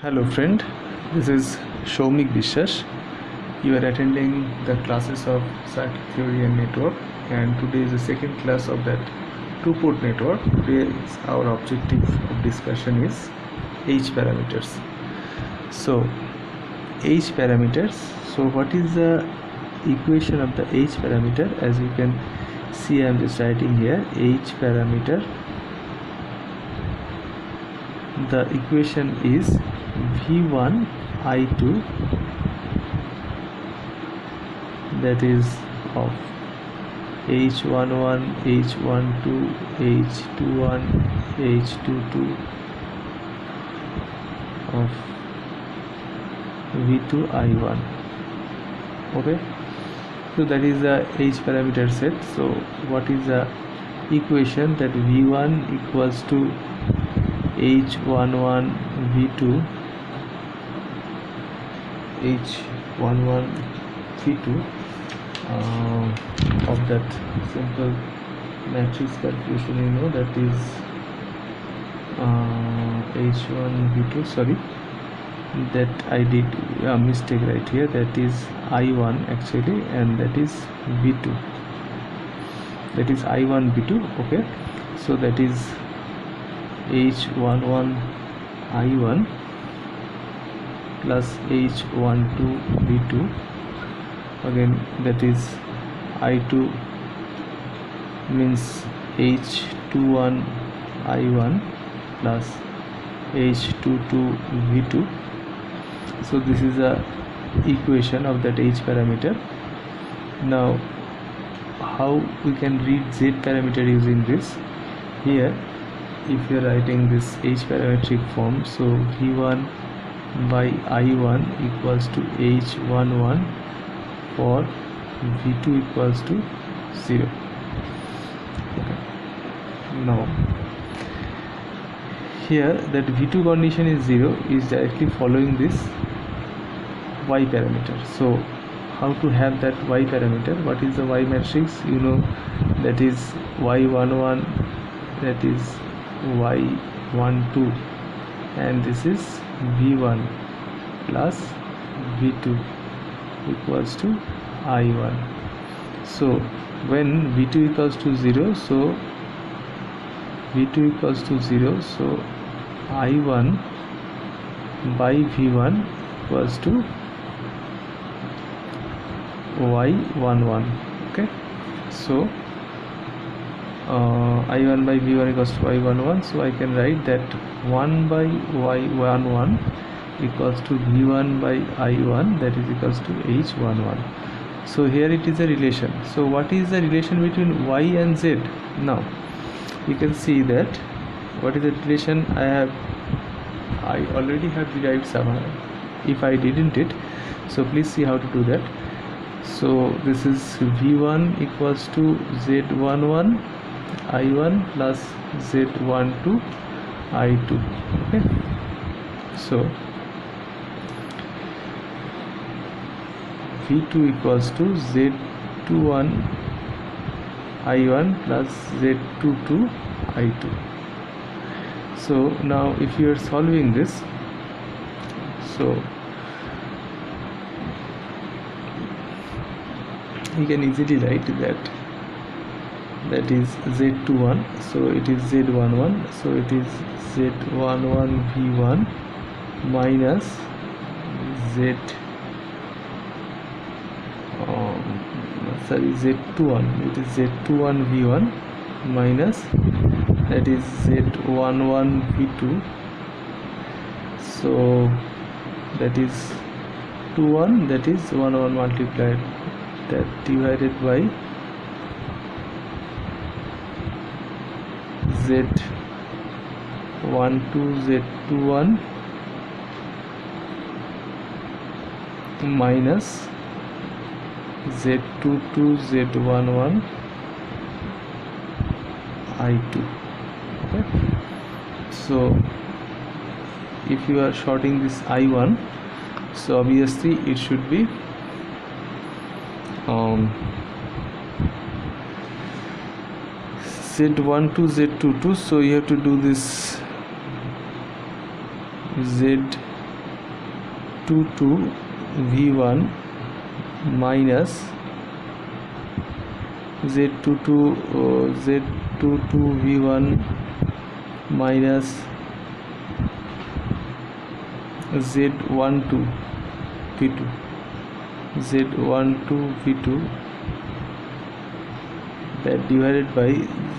Hello friend, this is Shomik Bishwas. You are attending the classes of circuit theory and network, and today is the second class of that two-port network. Today our objective of discussion is H parameters. So H parameters, so what is the equation of the H parameter? As you can see, I am just writing here H parameter. The equation is V1 I2, that is of H11 H12 H21 H22 of V2 I1. Okay, so that is the H parameter set. So what is the equation? That V1 equals to H11 V2 H11 V2 of that simple matrix calculation, you know, that is H1 V2, sorry, that I did a mistake right here, that is I1 actually, and that is V2, that is I1 V2. Okay, so that is H11 I1 plus H12 V2, again that is I2 means H21 I1 plus H22 V2. So this is the equation of that H parameter. Now how we can read Z parameter using this? Here if you are writing this H parametric form, so V1 by I1 equals to H11 for V2 equals to 0. Okay. Now here that V2 condition is 0 is directly following this Y parameter. So how to have that Y parameter? What is the Y matrix? You know, that is Y11, that is Y12, and this is V1 plus V2 equals to I1. So when V2 equals to 0, so V2 equals to 0, so I1 by V1 equals to Y11. Okay, so I1 by V1 equals to Y11, so I can write that 1 by Y11 equals to V1 by I1, that is equals to H11. So here it is a relation. So what is the relation between Y and Z? Now you can see that what is the relation I already have derived somehow. If I didn't it, so please see how to do that. So this is V1 equals to Z11 I1 plus Z12 I2. Okay, so V2 equals to Z21 I1 plus Z22 I2. So now if you are solving this, so you can easily write that is Z21, so it is Z11, so it is Z11 V1 minus Z21, it is Z21 V1 minus, that is Z11 V2, so that is 21, that is 1 multiplied, that divided by Z12 Z21 minus Z22 Z11 I2. Okay, so if you are shorting this I1, so obviously it should be Z12 Z22, so you have to do this Z Z22 V1 minus Z22 V1 minus Z12 V2 that divided by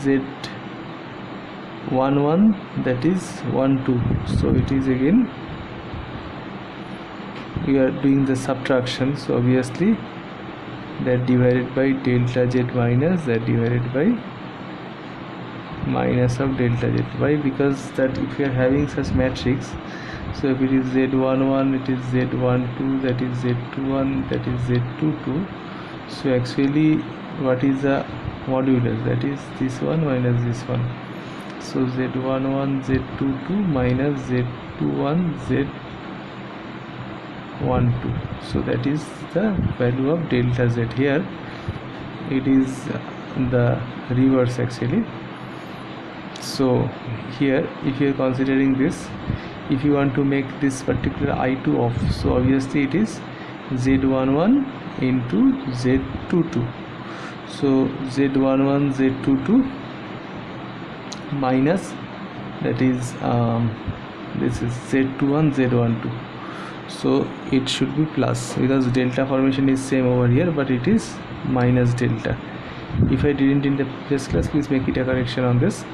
Z11 that is 12. So it is again we are doing the subtraction, so obviously that divided by delta Z minus that divided by minus of delta Z. Why? Because that if you are having such matrix, so if it is Z11 it is Z12 that is Z21 that is Z22, so actually what is the modulus, that is this one minus this one, so Z11 Z22 minus Z21 Z12, so that is the value of delta Z. Here it is the reverse actually. So here if you are considering this, if you want to make this particular I2 off, so obviously it is Z11 into Z22, so Z11 Z22 minus that is this is Z21 Z12, so it should be plus because delta formation is same over here but it is minus delta. If I didn't in the previous class, please make it a correction on this.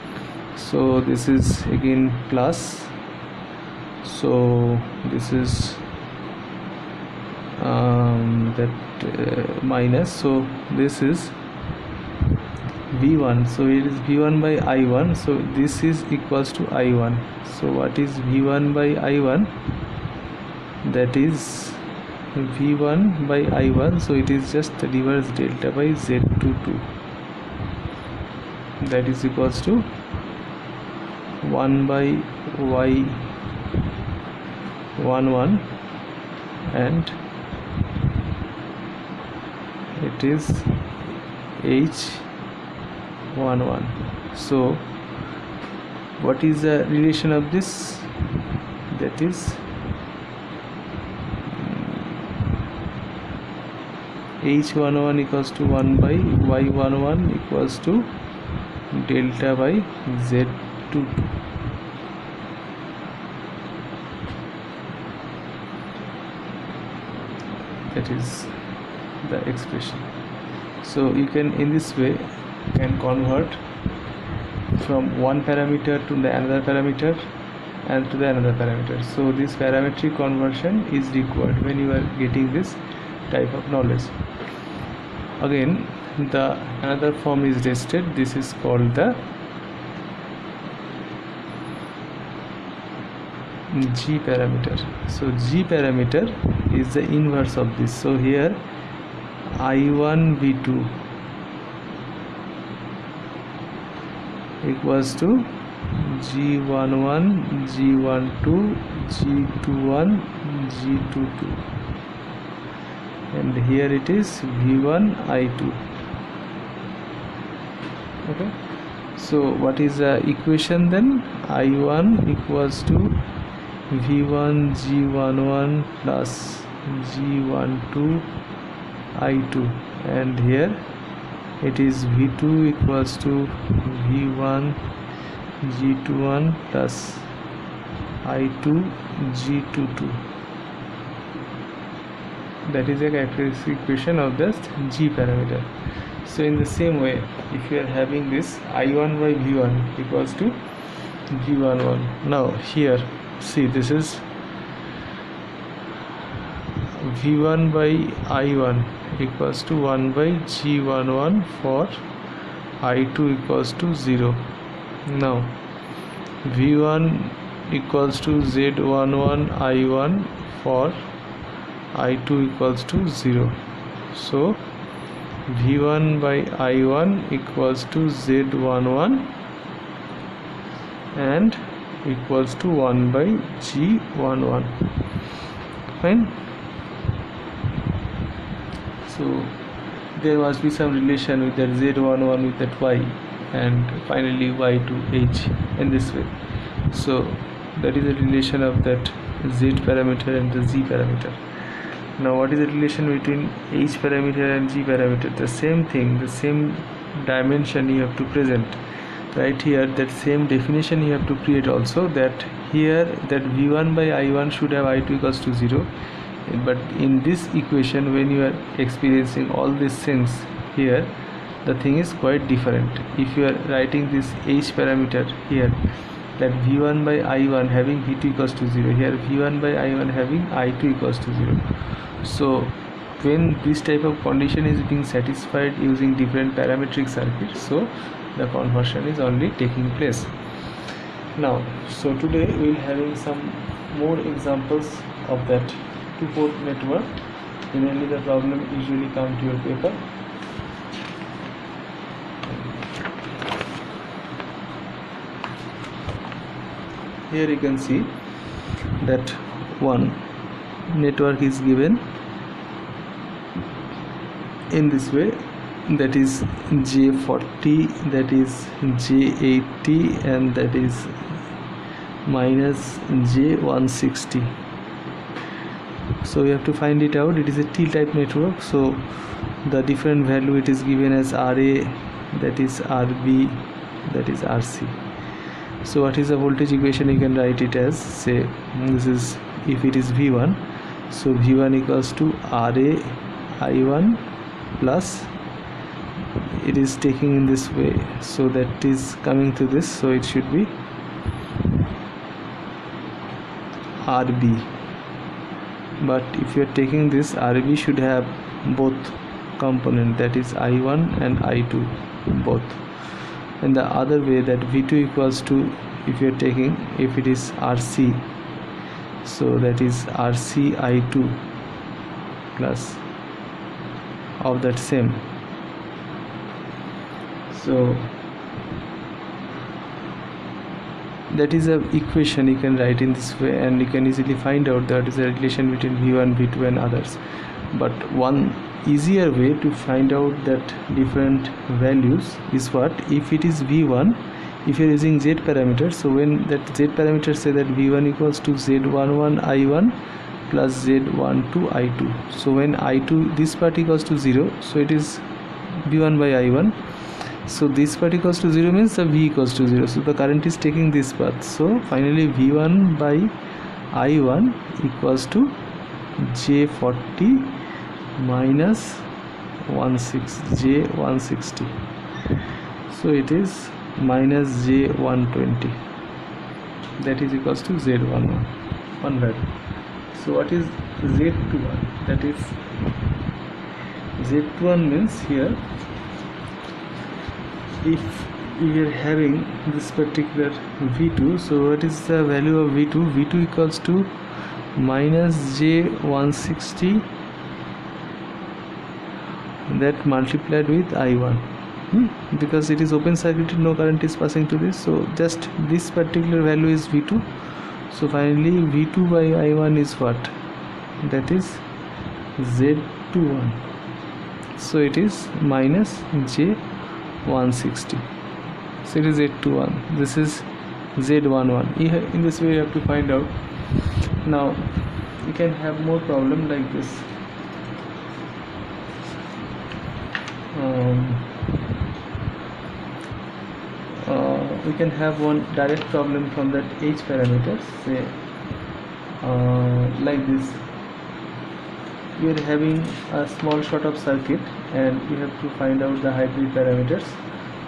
So this is again plus, so this is minus, so this is V1, so it is V1 by I1, so this is equals to I1. So what is V1 by I1? That is V1 by I1, so it is just the reverse delta by Z22, that is equals to 1 by Y11 and it is H11. So what is the relation of this? That is H11 equals to 1 by Y11 equals to delta by Z22. That is the expression. So you can in this way can convert from one parameter to the another parameter and to the another parameter. So this parametric conversion is required when you are getting this type of knowledge. Again the another form is listed, this is called the G parameter. So G parameter is the inverse of this. So here I1 V2 equals to G11 G12 G21 G22, and here it is V1 I2. Okay, so what is the equation then? I1 equals to V1 G11 plus G12 I2, and here it is V2 equals to V1 G21 plus I2 G22. That is a characteristic equation of the G parameter. So in the same way, if you are having this I1 by V1 equals to G11, now here see this is V1 by I1 equals to 1 by G11 for I2 equals to 0. Now V1 equals to Z11 I1 for I2 equals to 0. So V1 by I1 equals to Z11 and equals to 1 by G11. Fine. So there must be some relation with that Z11 with that Y and finally Y to H in this way. So that is the relation of that Z parameter and the Z parameter. Now what is the relation between H parameter and G parameter? The same thing, the same dimension you have to present right here. That same definition you have to create also, that here that V1 by I1 should have I2 equals to 0. But in this equation, when you are experiencing all these things here, the thing is quite different. If you are writing this H parameter here, that V1 by I1 having V2 equals to 0, here V1 by I1 having I2 equals to 0. So when this type of condition is being satisfied using different parametric circuits, so the conversion is only taking place. Now, so today we will having some more examples of that two-port network. Generally the problem usually come to your paper. Here you can see that one network is given in this way, that is J40, that is J80, and that is minus J160. So we have to find it out. It is a T-type network, so the different value it is given as RA, that is RB, that is RC. So what is the voltage equation? You can write it as, say, this is, if it is V1, so V1 equals to RA I1 plus, it is taking in this way, so that is coming to this, so it should be RB. But if you are taking this, RB should have both component, that is I1 and I2 both. And the other way, that V2 equals to, if you are taking, if it is RC, so that is RC I2 plus of that same. So that is a equation you can write in this way, and you can easily find out that is a relation between V1, V2 and others. But one easier way to find out that different values is what, if it is V1, if you are using Z parameter, so when that Z parameter say that V1 equals to Z11 I1 plus Z12 I2, so when I2, this part equals to 0, so it is V1 by I1. So this part equals to 0 means the V equals to 0, so the current is taking this path. So finally V1 by I1 equals to J40 minus J160, so it is minus J120, that is equals to Z11 one value. So what is Z21? That is Z21 means here, if we are having this particular V2, so what is the value of V2? V2 equals to minus J160, that multiplied with I1, because it is open circuited, no current is passing to this, so just this particular value is V2. So finally V2 by I1 is what? That is Z21, so it is minus J160, so it is Z21, this is Z11. In this way you have to find out. Now you can have more problem like this. We can have one direct problem from that H parameters, say like this. You are having a small short of circuit and you have to find out the hybrid parameters.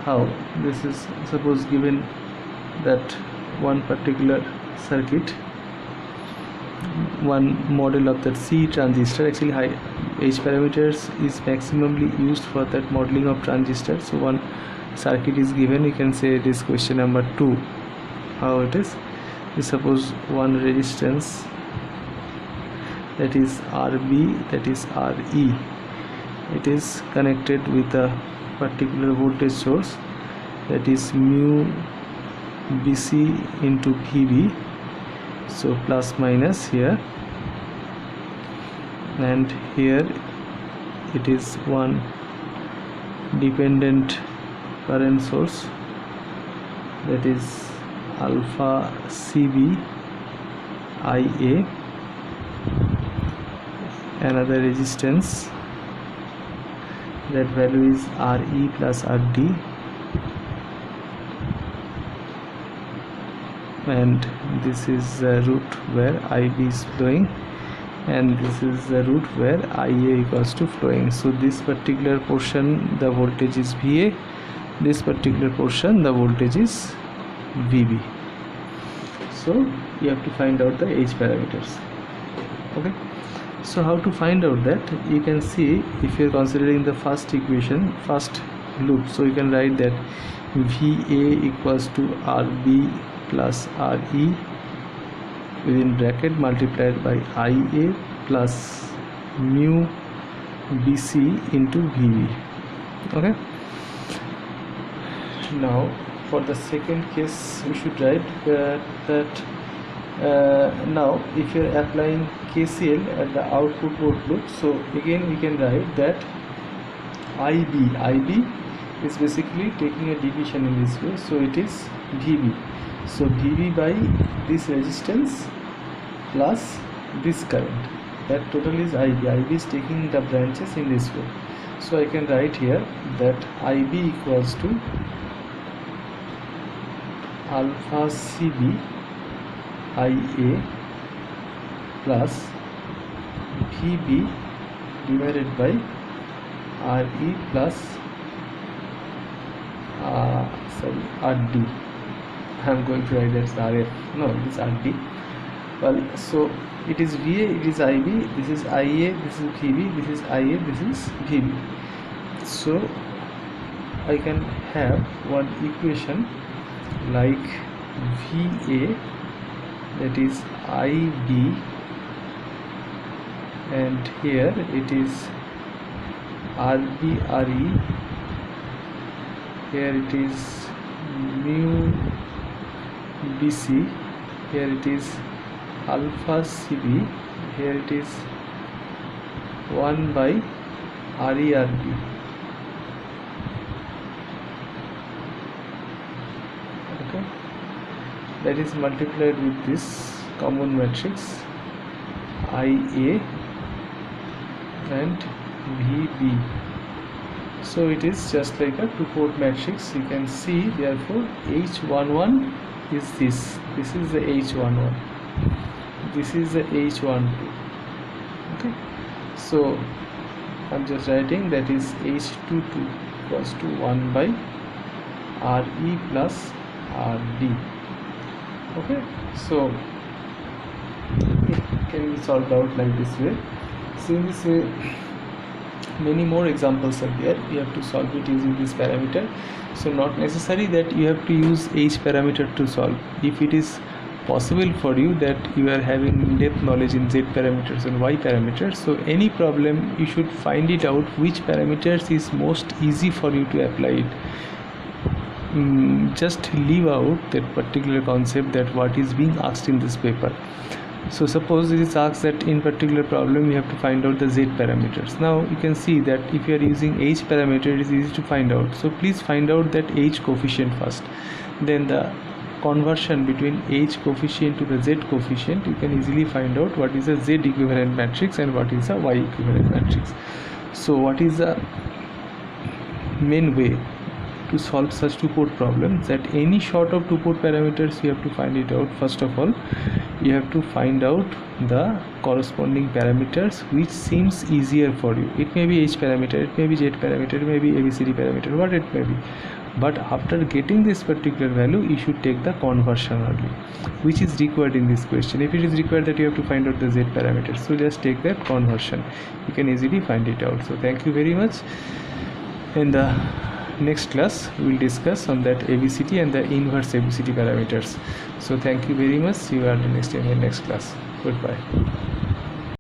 How? This is, suppose given that one particular circuit, one model of that C transistor, actually H parameters is maximally used for that modeling of transistors. So one circuit is given, you can say it is question number 2. How it is? Suppose one resistance, that is RB, that is RE, it is connected with a particular voltage source, that is mu BC into VB, so plus minus here, and here it is one dependent current source, that is alpha CB IA, another resistance, that value is RE plus RD, and this is the route where IB is flowing, and this is the route where IA equals to flowing. So this particular portion the voltage is VA, this particular portion the voltage is VB. So you have to find out the H parameters. Okay, so how to find out that? You can see, if you are considering the first equation, first loop, so you can write that VA equals to RB plus RE within bracket multiplied by IA plus mu BC into VB. Okay, now for the second case we should write that now if you are applying KCL at the output port loop, so again we can write that IB is basically taking a division in this way, so it is VB. So VB by this resistance plus this current, that total is IB. IB is taking the branches in this way, so I can write here that IB equals to alpha CB IA plus VB divided by RE plus RD. I am going to write that's RF. No, it is RD. Well, so it is VA, it is IB, this is IA, this is VB, this is IA, this is VB. So I can have one equation like VA, that is IB, and here it is RB RE, here it is mu BC, here it is alpha CB, here it is 1 by RE/RB. Okay, that is multiplied with this common matrix IA and VB. So it is just like a two-port matrix. You can see, therefore H11 is this is the H11, this is the H12. Okay, so I'm just writing that is H22 equals to 1 by RE plus RD. Okay, so it can be solved out like this way. So in this way, many more examples are there. You have to solve it using this parameter. So not necessary that you have to use H parameter to solve. If it is possible for you that you are having in-depth knowledge in Z parameters and Y parameters, so any problem you should find it out which parameters is most easy for you to apply it. Just leave out that particular concept, that what is being asked in this paper. So suppose it is asked that in particular problem you have to find out the Z parameters. Now you can see that if you are using H parameter, it is easy to find out. So please find out that H coefficient first, then the conversion between H coefficient to the Z coefficient, you can easily find out what is a Z equivalent matrix and what is a Y equivalent matrix. So what is the main way to solve such two-port problems? That any short of two-port parameters you have to find it out. First of all, you have to find out the corresponding parameters which seems easier for you. It may be H parameter, it may be Z parameter, it may be ABCD parameter, what it may be. But after getting this particular value, you should take the conversion only, which is required in this question. If it is required that you have to find out the Z parameters, so just take that conversion. You can easily find it out. So thank you very much. In the next class we will discuss on that ABCD and the inverse ABCD parameters. So thank you very much. See you at the next class. Goodbye.